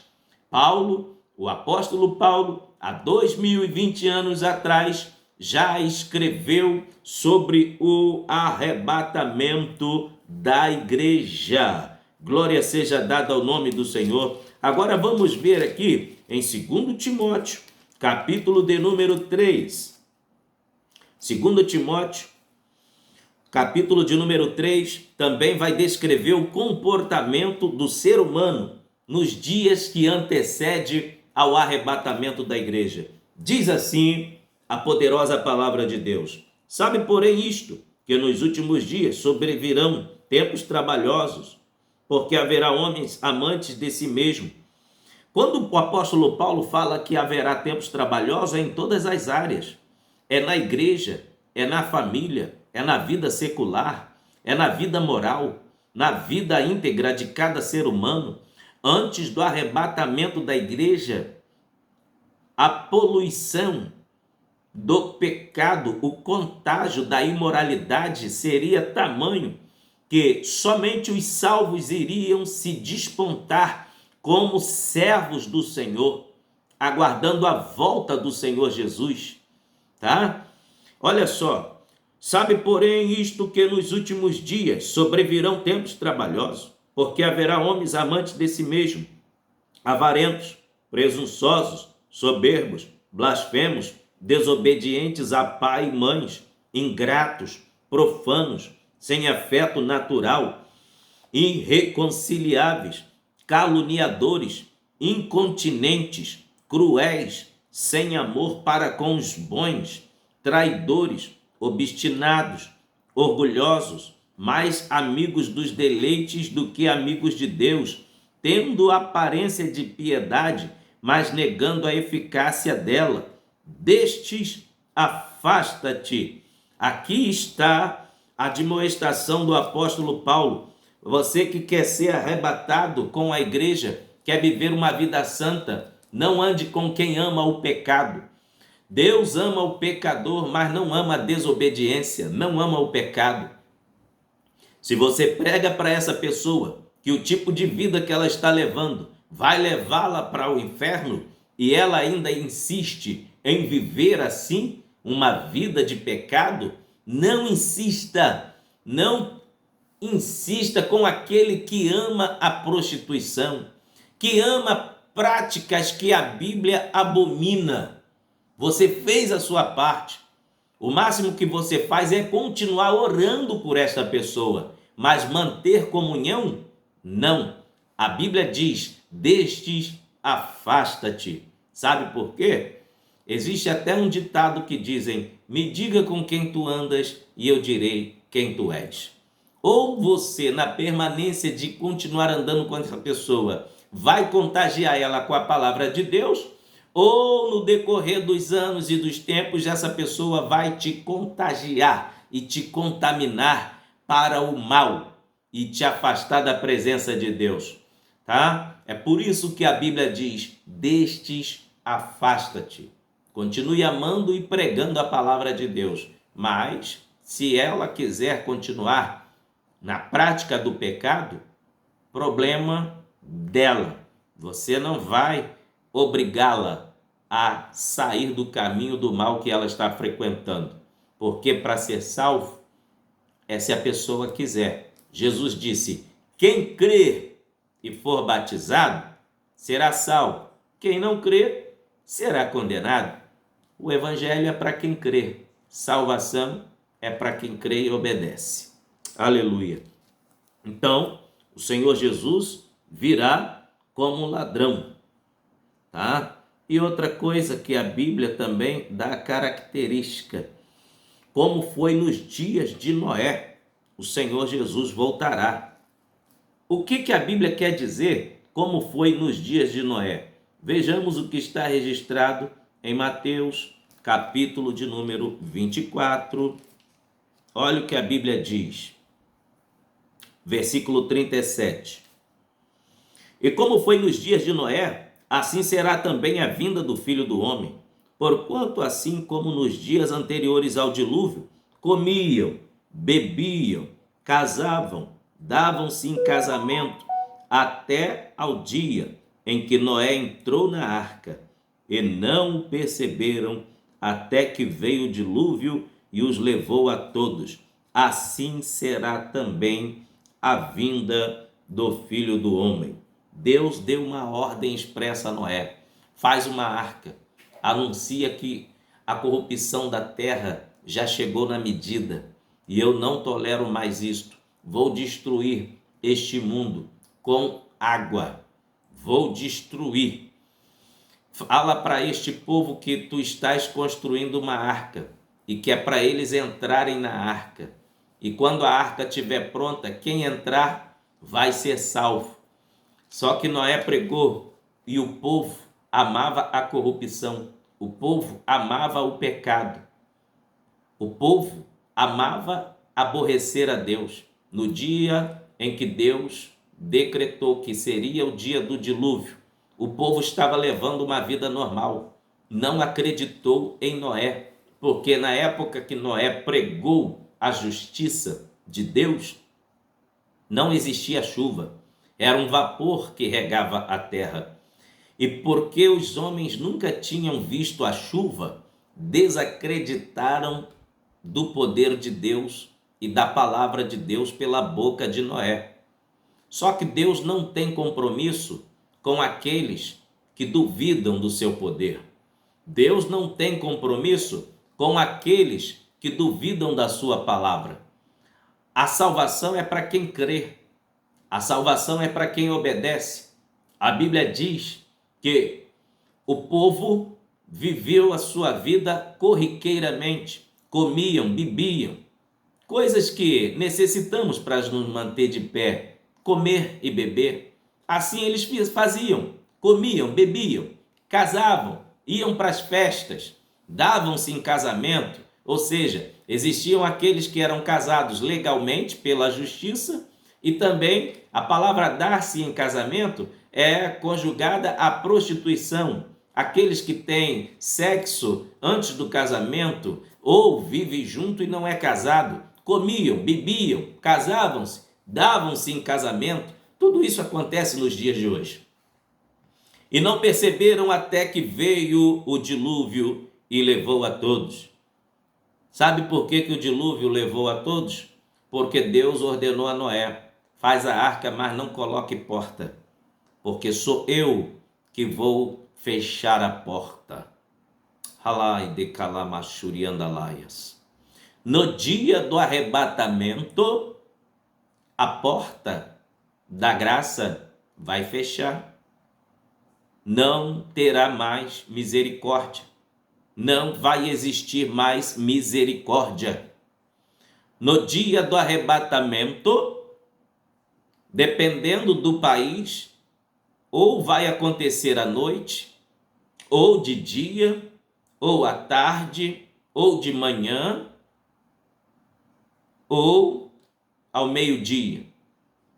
Paulo, o apóstolo Paulo, há 2020 anos atrás, já escreveu sobre o arrebatamento da igreja. Glória seja dada ao nome do Senhor. Agora vamos ver aqui em 2 Timóteo, capítulo de número 3. 2 Timóteo, capítulo de número 3, também vai descrever o comportamento do ser humano nos dias que antecede ao arrebatamento da igreja. Diz assim a poderosa palavra de Deus: sabe, porém, isto, que nos últimos dias sobrevirão tempos trabalhosos, porque haverá homens amantes de si mesmo. Quando o apóstolo Paulo fala que haverá tempos trabalhosos, é em todas as áreas. É na igreja, é na família, é na vida secular, é na vida moral, na vida íntegra de cada ser humano. Antes do arrebatamento da igreja, a poluição do pecado, o contágio da imoralidade seria tamanho que somente os salvos iriam se despontar como servos do Senhor, aguardando a volta do Senhor Jesus, tá? Olha só, sabe, porém, isto, que nos últimos dias sobrevirão tempos trabalhosos, porque haverá homens amantes de si mesmo, avarentos, presunçosos, soberbos, blasfemos, desobedientes a pai e mães, ingratos, profanos, sem afeto natural, irreconciliáveis, caluniadores, incontinentes, cruéis, sem amor para com os bons, traidores, obstinados, orgulhosos, mais amigos dos deleites do que amigos de Deus, tendo aparência de piedade, mas negando a eficácia dela. Destes, afasta-te. Aqui está a admoestação do apóstolo Paulo. Você que quer ser arrebatado com a igreja, quer viver uma vida santa, não ande com quem ama o pecado. Deus ama o pecador, mas não ama a desobediência, não ama o pecado. Se você prega para essa pessoa que o tipo de vida que ela está levando vai levá-la para o inferno e ela ainda insiste em viver assim, uma vida de pecado, não insista, não insista com aquele que ama a prostituição, que ama práticas que a Bíblia abomina. Você fez a sua parte. O máximo que você faz é continuar orando por esta pessoa, mas manter comunhão? Não. A Bíblia diz: destes afasta-te. Sabe por quê? Existe até um ditado que dizem: me diga com quem tu andas e eu direi quem tu és. Ou você, na permanência de continuar andando com essa pessoa, vai contagiar ela com a palavra de Deus, ou no decorrer dos anos e dos tempos, essa pessoa vai te contagiar e te contaminar para o mal e te afastar da presença de Deus, tá? É por isso que a Bíblia diz: destes afasta-te. Continue amando e pregando a palavra de Deus, mas se ela quiser continuar na prática do pecado, problema dela. Você não vai obrigá-la a sair do caminho do mal que ela está frequentando, porque para ser salvo é se a pessoa quiser. Jesus disse: quem crer e for batizado será salvo, quem não crer será condenado. O evangelho é para quem crê, salvação é para quem crê e obedece. Aleluia. Então, o Senhor Jesus virá como ladrão, tá? E outra coisa que a Bíblia também dá característica: como foi nos dias de Noé, o Senhor Jesus voltará. O que a Bíblia quer dizer como foi nos dias de Noé? Vejamos o que está registrado em Mateus, capítulo de número 24. Olha o que a Bíblia diz. Versículo 37. E como foi nos dias de Noé, assim será também a vinda do Filho do Homem. Porquanto assim como nos dias anteriores ao dilúvio, comiam, bebiam, casavam, davam-se em casamento, até ao dia em que Noé entrou na arca, e não o perceberam, até que veio o dilúvio e os levou a todos. Assim será também a vinda do Filho do Homem. Deus deu uma ordem expressa a Noé: faz uma arca, anuncia que a corrupção da terra já chegou na medida e eu não tolero mais isto. Vou destruir este mundo com água, vou destruir. Fala para este povo que tu estás construindo uma arca e que é para eles entrarem na arca. E quando a arca estiver pronta, quem entrar vai ser salvo. Só que Noé pregou e o povo amava a corrupção, o povo amava o pecado, o povo amava aborrecer a Deus. No dia em que Deus decretou que seria o dia do dilúvio, o povo estava levando uma vida normal, não acreditou em Noé, porque na época que Noé pregou a justiça de Deus, não existia chuva, era um vapor que regava a terra. E porque os homens nunca tinham visto a chuva, desacreditaram do poder de Deus e da palavra de Deus pela boca de Noé. Só que Deus não tem compromisso com aqueles que duvidam do seu poder. Deus não tem compromisso com aqueles que duvidam da sua palavra. A salvação é para quem crê. A salvação é para quem obedece. A Bíblia diz que o povo viveu a sua vida corriqueiramente, comiam, bebiam, coisas que necessitamos para nos manter de pé, comer e beber. Assim eles faziam, comiam, bebiam, casavam, iam para as festas, davam-se em casamento, ou seja, existiam aqueles que eram casados legalmente pela justiça e também a palavra dar-se em casamento é conjugada à prostituição, aqueles que têm sexo antes do casamento ou vivem junto e não é casado, comiam, bebiam, casavam-se, davam-se em casamento. Tudo isso acontece nos dias de hoje. E não perceberam até que veio o dilúvio e levou a todos. Sabe por que o dilúvio levou a todos? Porque Deus ordenou a Noé: faz a arca, mas não coloque porta, porque sou eu que vou fechar a porta. Halai de kalamachuriandalaias. No dia do arrebatamento, a porta da graça vai fechar. Não terá mais misericórdia. Não vai existir mais misericórdia. No dia do arrebatamento, dependendo do país, ou vai acontecer à noite, ou de dia, ou à tarde, ou de manhã, ou ao meio-dia.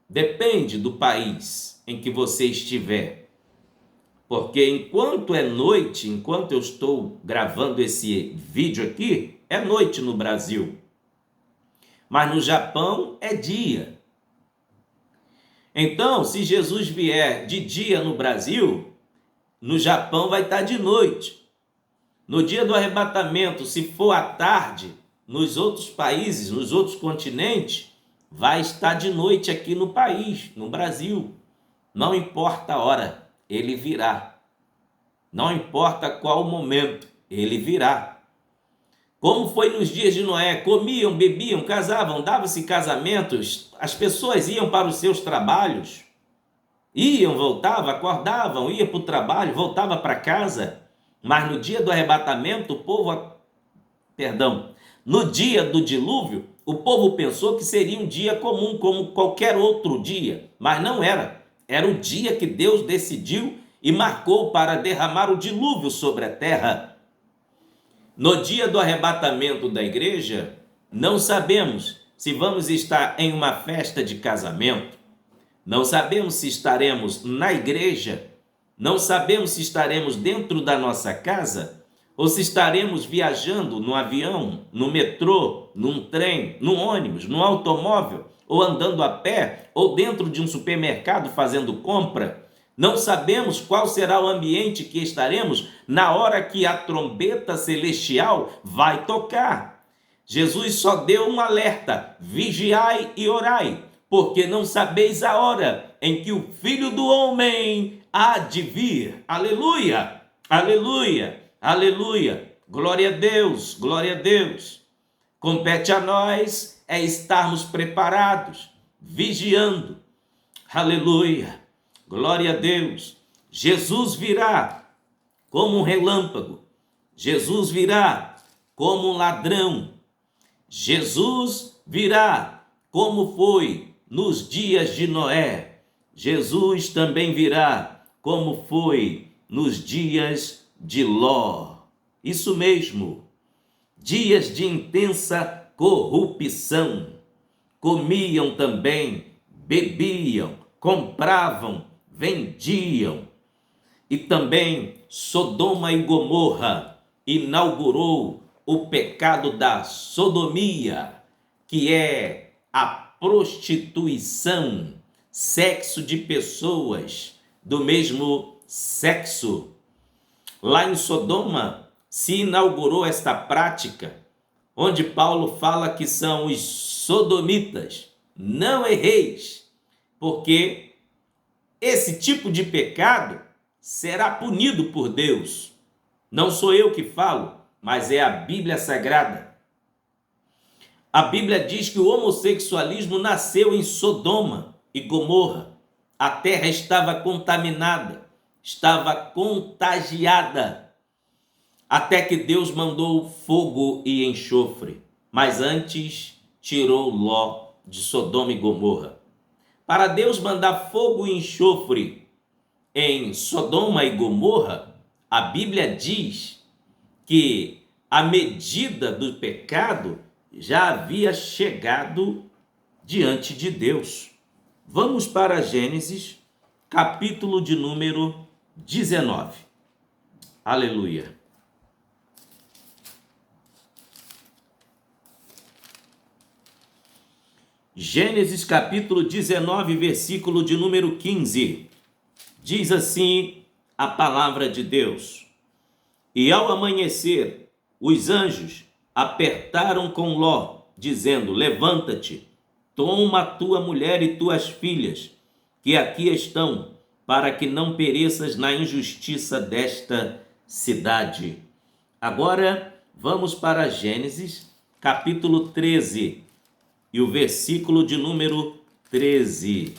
Depende do país em que você estiver. Porque enquanto é noite, enquanto eu estou gravando esse vídeo aqui, é noite no Brasil. Mas no Japão é dia. Então, se Jesus vier de dia no Brasil, no Japão vai estar de noite. No dia do arrebatamento, se for à tarde, nos outros países, nos outros continentes, vai estar de noite aqui no país, no Brasil. Não importa a hora. Ele virá. Não importa qual momento, ele virá. Como foi nos dias de Noé, comiam, bebiam, casavam, davam-se casamentos, as pessoas iam para os seus trabalhos, iam, voltavam, acordavam, iam para o trabalho, voltavam para casa, mas no dia do arrebatamento, no dia do dilúvio, o povo pensou que seria um dia comum, como qualquer outro dia, mas não era. Era o dia que Deus decidiu e marcou para derramar o dilúvio sobre a terra. No dia do arrebatamento da igreja, não sabemos se vamos estar em uma festa de casamento, não sabemos se estaremos na igreja, não sabemos se estaremos dentro da nossa casa ou se estaremos viajando no avião, no metrô, num trem, num ônibus, num automóvel, ou andando a pé, ou dentro de um supermercado fazendo compra. Não sabemos qual será o ambiente que estaremos na hora que a trombeta celestial vai tocar. Jesus só deu um alerta: vigiai e orai, porque não sabeis a hora em que o Filho do Homem há de vir. Aleluia, aleluia, aleluia. Glória a Deus, glória a Deus. Compete a nós é estarmos preparados, vigiando. Aleluia, glória a Deus. Jesus virá como um relâmpago. Jesus virá como um ladrão. Jesus virá como foi nos dias de Noé. Jesus também virá como foi nos dias de Ló. Isso mesmo, dias de intensa corrupção. Comiam também, bebiam, compravam, vendiam. E também Sodoma e Gomorra inaugurou o pecado da sodomia, que é a prostituição, sexo de pessoas do mesmo sexo. Lá em Sodoma se inaugurou esta prática, onde Paulo fala que são os sodomitas. Não erreis, porque esse tipo de pecado será punido por Deus. Não sou eu que falo, mas é a Bíblia Sagrada. A Bíblia diz que o homossexualismo nasceu em Sodoma e Gomorra. A terra estava contaminada, estava contagiada, até que Deus mandou fogo e enxofre, mas antes tirou Ló de Sodoma e Gomorra. Para Deus mandar fogo e enxofre em Sodoma e Gomorra, a Bíblia diz que a medida do pecado já havia chegado diante de Deus. Vamos para Gênesis, capítulo de número 19. Aleluia. Gênesis capítulo 19, versículo de número 15. Diz assim a palavra de Deus: E ao amanhecer, os anjos apertaram com Ló, dizendo: Levanta-te, toma tua mulher e tuas filhas, que aqui estão, para que não pereças na injustiça desta cidade. Agora vamos para Gênesis capítulo 13 e o versículo de número 13.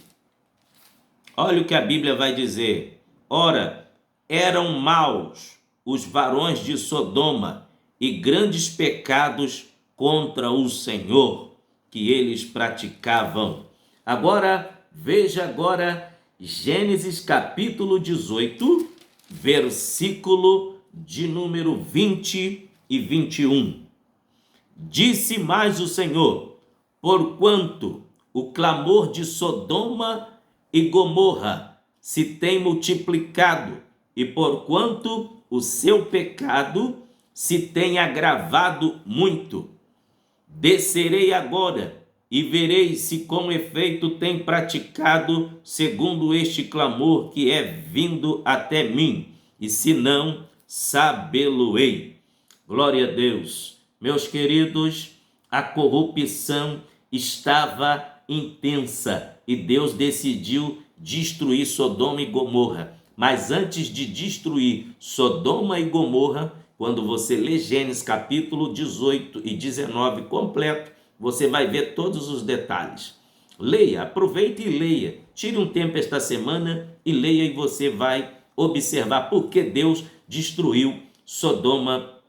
Olha o que a Bíblia vai dizer: Ora, eram maus os varões de Sodoma e grandes pecados contra o Senhor que eles praticavam. Agora, veja agora Gênesis capítulo 18, versículo de número 20 e 21. Disse mais o Senhor: Porquanto o clamor de Sodoma e Gomorra se tem multiplicado, e porquanto o seu pecado se tem agravado muito, descerei agora e verei se com efeito tem praticado segundo este clamor que é vindo até mim, e se não, sabê-lo-ei. Glória a Deus. Meus queridos, a corrupção estava intensa e Deus decidiu destruir Sodoma e Gomorra. Mas antes de destruir Sodoma e Gomorra, quando você lê Gênesis capítulo 18 e 19 completo, você vai ver todos os detalhes. Leia, aproveite e leia. Tire um tempo esta semana e leia, e você vai observar por que Deus destruiu Sodoma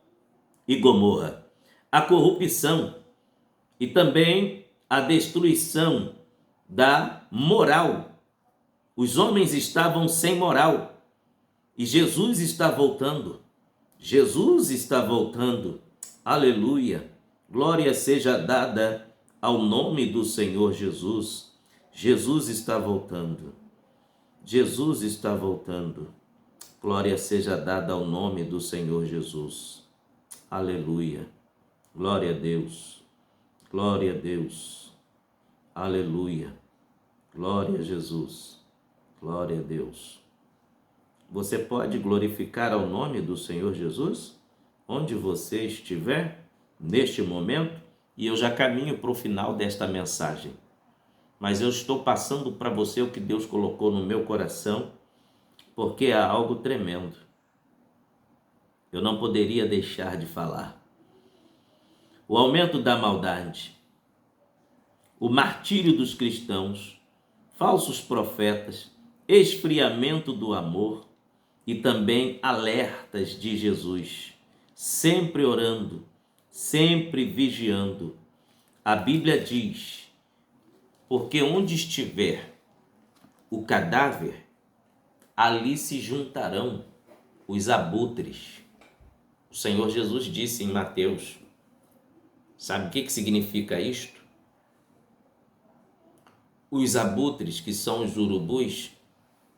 e Gomorra. A corrupção e também a destruição da moral. Os homens estavam sem moral e Jesus está voltando. Jesus está voltando. Aleluia. Glória seja dada ao nome do Senhor Jesus. Jesus está voltando. Jesus está voltando. Glória seja dada ao nome do Senhor Jesus. Aleluia. Glória a Deus. Glória a Deus. Aleluia. Glória a Jesus. Glória a Deus. Você pode glorificar ao nome do Senhor Jesus onde você estiver neste momento, e eu já caminho para o final desta mensagem. Mas eu estou passando para você o que Deus colocou no meu coração, porque é algo tremendo. Eu não poderia deixar de falar. O aumento da maldade, o martírio dos cristãos, falsos profetas, esfriamento do amor e também alertas de Jesus, sempre orando, sempre vigiando. A Bíblia diz: porque onde estiver o cadáver, ali se juntarão os abutres. O Senhor Jesus disse em Mateus. Sabe o que significa isto? Os abutres, que são os urubus,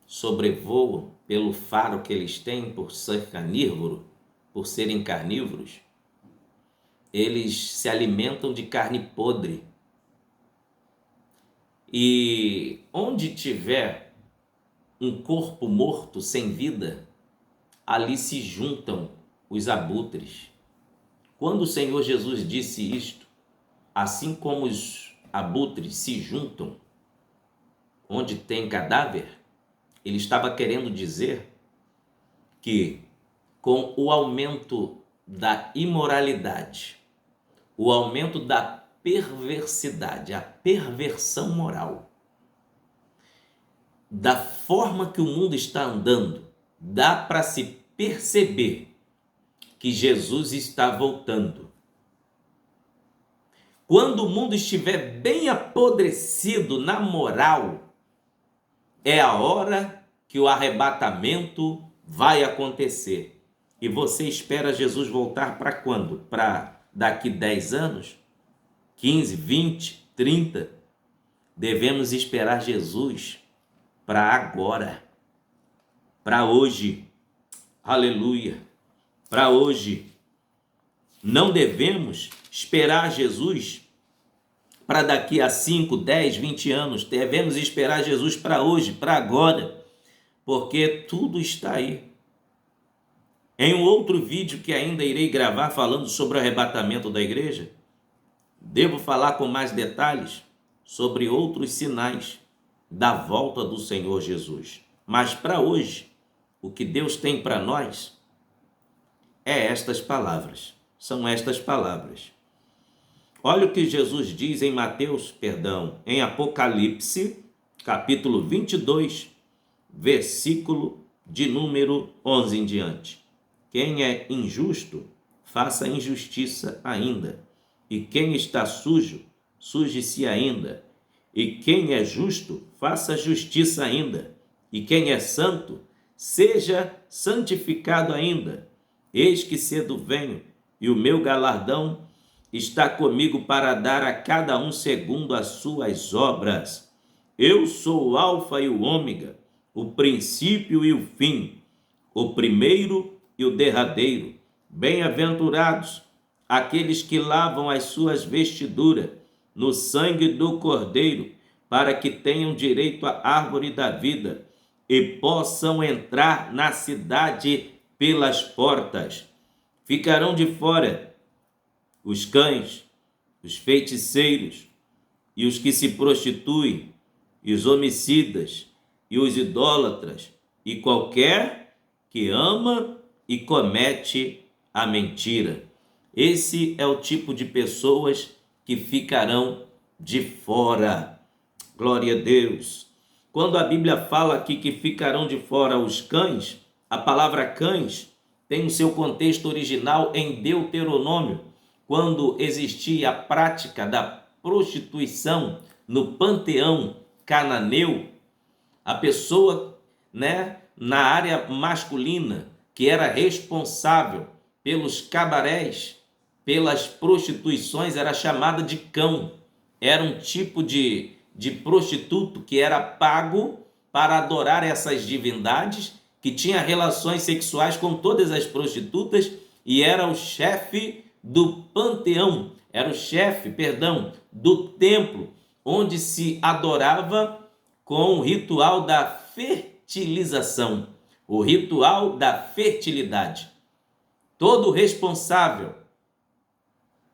sobrevoam pelo faro que eles têm por ser carnívoro, por serem carnívoros. Eles se alimentam de carne podre. E onde tiver um corpo morto, sem vida, ali se juntam os abutres. Quando o Senhor Jesus disse isto, assim como os abutres se juntam onde tem cadáver, ele estava querendo dizer que com o aumento da imoralidade, o aumento da perversidade, a perversão moral, da forma que o mundo está andando, dá para se perceber que Jesus está voltando. Quando o mundo estiver bem apodrecido na moral, é a hora que o arrebatamento vai acontecer. E você espera Jesus voltar para quando? Para daqui 10 anos? 15, 20, 30? Devemos esperar Jesus para agora, para hoje. Aleluia. para hoje. Não devemos esperar Jesus para daqui a 5, 10, 20 anos. Devemos esperar Jesus para hoje, para agora, porque tudo está aí. Em um outro vídeo que ainda irei gravar falando sobre o arrebatamento da igreja, devo falar com mais detalhes sobre outros sinais da volta do Senhor Jesus. Mas para hoje, o que Deus tem para nós é estas palavras. São estas palavras. Olha o que Jesus diz em Apocalipse, capítulo 22, versículo de número 11 em diante. Quem é injusto, faça injustiça ainda. E quem está sujo, suje-se ainda. E quem é justo, faça justiça ainda. E quem é santo, seja santificado ainda. Eis que cedo venho, e o meu galardão está comigo para dar a cada um segundo as suas obras. Eu sou o Alfa e o Ômega, o princípio e o fim, o primeiro e o derradeiro. Bem-aventurados aqueles que lavam as suas vestiduras no sangue do Cordeiro, para que tenham direito à árvore da vida e possam entrar na cidade pelas portas. Ficarão de fora os cães, os feiticeiros e os que se prostituem, e os homicidas e os idólatras, e qualquer que ama e comete a mentira. Esse é o tipo de pessoas que ficarão de fora. Glória a Deus. Quando a Bíblia fala aqui que ficarão de fora os cães, a palavra cães tem o seu contexto original em Deuteronômio, quando existia a prática da prostituição no panteão cananeu. A pessoa, na área masculina, que era responsável pelos cabarés, pelas prostituições, era chamada de cão. Era um tipo de prostituto que era pago para adorar essas divindades, que tinha relações sexuais com todas as prostitutas e era o chefe do panteão, do templo, onde se adorava com o ritual da fertilização, o ritual da fertilidade. Todo responsável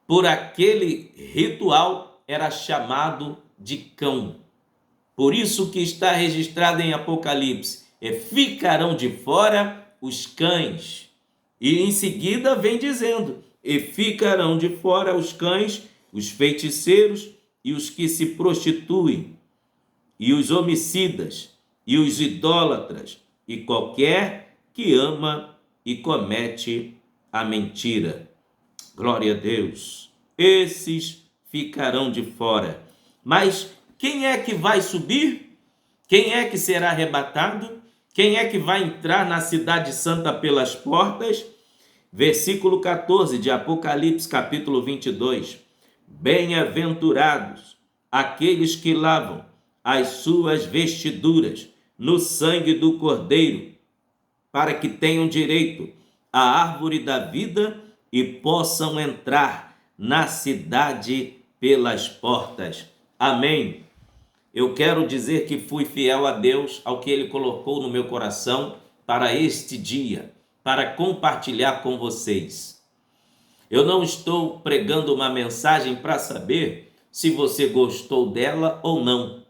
por aquele ritual era chamado de cão. Por isso que está registrado em Apocalipse, ficarão de fora os cães. E em seguida vem dizendo, e ficarão de fora os cães, os feiticeiros e os que se prostituem, e os homicidas, e os idólatras, e qualquer que ama e comete a mentira. Glória a Deus. Esses ficarão de fora. Mas quem é que vai subir? Quem é que será arrebatado? Quem é que vai entrar na cidade santa pelas portas? Versículo 14 de Apocalipse, capítulo 22. Bem-aventurados aqueles que lavam as suas vestiduras no sangue do Cordeiro, para que tenham direito à árvore da vida e possam entrar na cidade pelas portas. Amém. Eu quero dizer que fui fiel a Deus, ao que Ele colocou no meu coração para este dia, para compartilhar com vocês. Eu não estou pregando uma mensagem para saber se você gostou dela ou não.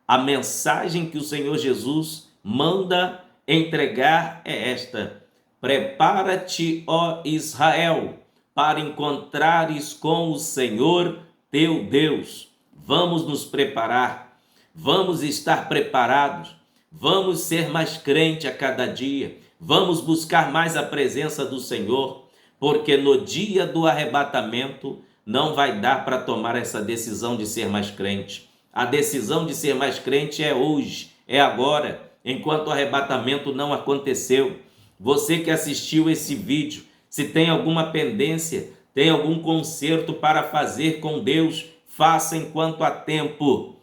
A mensagem que o Senhor Jesus manda entregar é esta: prepara-te, ó Israel, para encontrares com o Senhor teu Deus. Vamos nos preparar, vamos estar preparados, vamos ser mais crente a cada dia, vamos buscar mais a presença do Senhor, porque no dia do arrebatamento não vai dar para tomar essa decisão de ser mais crente. A decisão de ser mais crente é hoje, é agora, enquanto o arrebatamento não aconteceu. Você que assistiu esse vídeo, se tem alguma pendência, tem algum conserto para fazer com Deus, faça enquanto há tempo.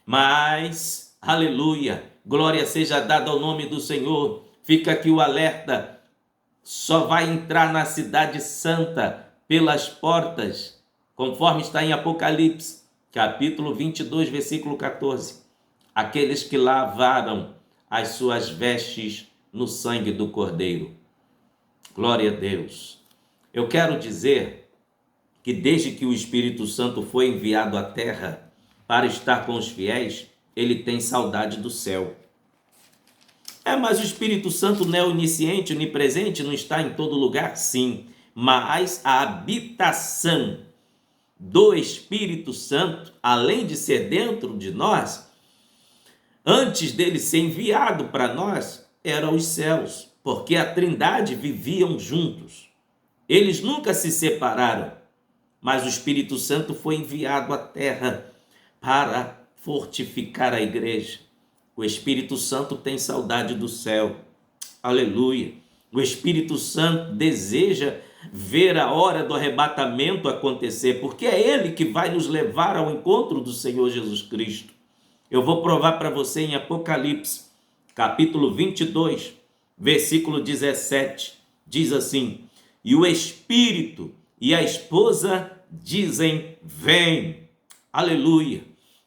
Mas, aleluia, glória seja dada ao nome do Senhor. Fica aqui o alerta. só vai entrar na cidade santa pelas portas, conforme está em Apocalipse, capítulo 22, versículo 14. Aqueles que lavaram as suas vestes no sangue do Cordeiro. Glória a Deus. Eu quero dizer que desde que o Espírito Santo foi enviado à terra para estar com os fiéis, ele tem saudade do céu. Mas o Espírito Santo não é onisciente, onipresente, não está em todo lugar? Sim, mas a habitação do Espírito Santo, além de ser dentro de nós, antes dele ser enviado para nós, eram os céus, porque a Trindade viviam juntos. Eles nunca se separaram, mas o Espírito Santo foi enviado à terra para fortificar a igreja. O Espírito Santo tem saudade do céu. Aleluia. O Espírito Santo deseja ver a hora do arrebatamento acontecer, porque é ele que vai nos levar ao encontro do Senhor Jesus Cristo. Eu vou provar para você em Apocalipse, capítulo 22, versículo 17. Diz assim: e o Espírito e a esposa dizem: vem. Aleluia.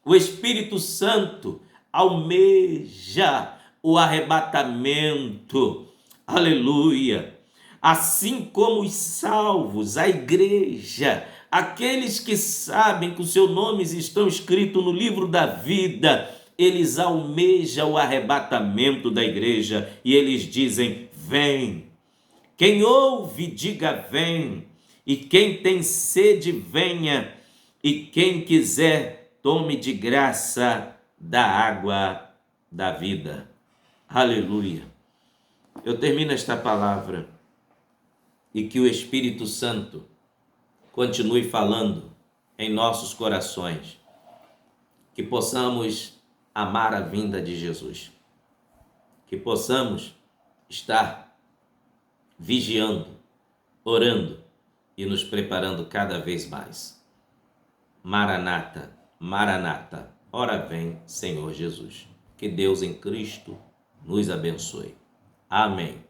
O Espírito Santo almeja o arrebatamento. Aleluia. Assim como os salvos, a igreja, aqueles que sabem que os seus nomes estão escritos no livro da vida, eles almejam o arrebatamento da igreja e eles dizem: vem. Quem ouve, diga vem. E quem tem sede, venha. E quem quiser, tome de graça da água da vida. Aleluia. Eu termino esta palavra e que o Espírito Santo continue falando em nossos corações, que possamos amar a vinda de Jesus, que possamos estar vigiando, orando e nos preparando cada vez mais. Maranata, Maranata, ora vem, Senhor Jesus. Que Deus em Cristo nos abençoe. Amém.